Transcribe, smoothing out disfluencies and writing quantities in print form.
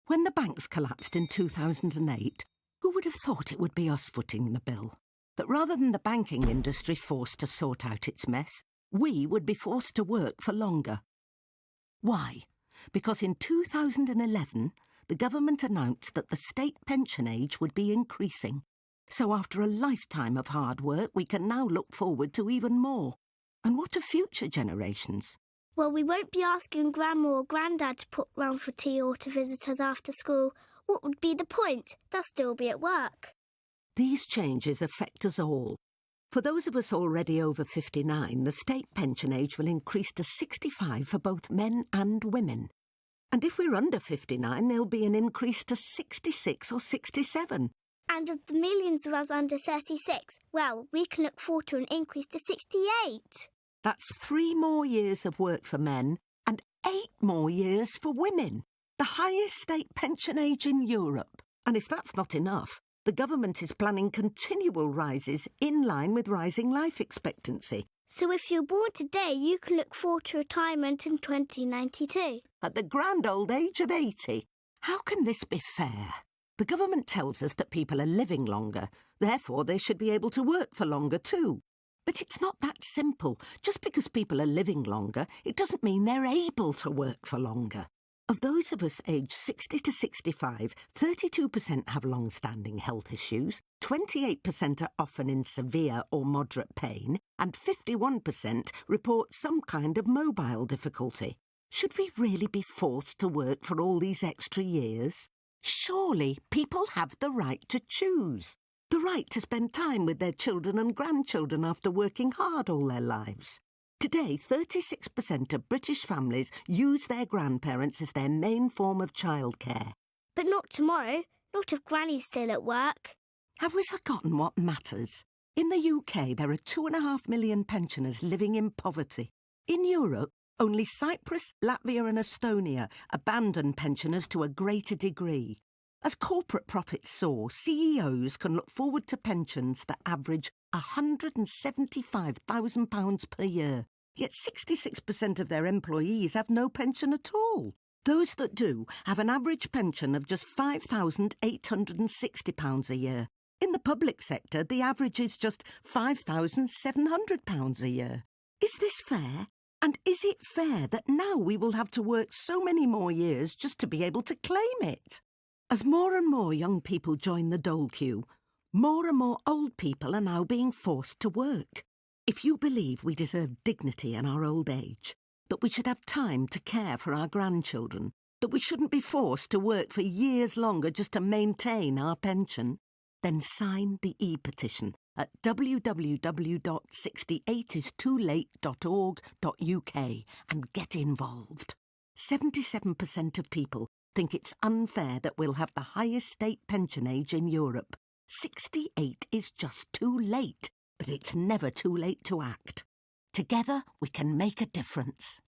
When the banks collapsed in 2008, who would have thought it would be us footing the bill? That rather than the banking industry forced to sort out its mess, we would be forced to work for longer. Why? Because in 2011, the government announced that the state pension age would be increasing. So after a lifetime of hard work, we can now look forward to even more. And what of future generations? Well, we won't be asking Grandma or Grandad to put round for tea or to visit us after school. What would be the point? They'll still be at work. These changes affect us all. For those of us already over 59, the state pension age will increase to 65 for both men and women. And if we're under 59, there'll be an increase to 66 or 67. And of the millions of us under 36, well, we can look forward to an increase to 68. That's 3 more years of work for men and 8 more years for women. The highest state pension age in Europe. And if that's not enough, the government is planning continual rises in line with rising life expectancy. So if you're born today, you can look forward to retirement in 2092. At the grand old age of 80. How can this be fair? The government tells us that people are living longer, therefore they should be able to work for longer too. But it's not that simple. Just because people are living longer, it doesn't mean they're able to work for longer. Of those of us aged 60 to 65, 32% have long-standing health issues, 28% are often in severe or moderate pain, and 51% report some kind of mobile difficulty. Should we really be forced to work for all these extra years? Surely people have the right to choose. The right to spend time with their children and grandchildren after working hard all their lives. Today, 36% of British families use their grandparents as their main form of childcare. But not tomorrow. Not if Granny's still at work. Have we forgotten what matters? In the UK, there are 2.5 million pensioners living in poverty. In Europe, only Cyprus, Latvia and Estonia abandon pensioners to a greater degree. As corporate profits soar, CEOs can look forward to pensions that average £175,000 per year. Yet 66% of their employees have no pension at all. Those that do have an average pension of just £5,860 a year. In the public sector, the average is just £5,700 a year. Is this fair? And is it fair that now we will have to work so many more years just to be able to claim it? As more and more young people join the dole queue, more and more old people are now being forced to work. If you believe we deserve dignity in our old age, that we should have time to care for our grandchildren, that we shouldn't be forced to work for years longer just to maintain our pension, then sign the e-petition at www.68istolate.org.uk and get involved. 77% of people think it's unfair that we'll have the highest state pension age in Europe. 68 is just too late, but it's never too late to act. Together we can make a difference.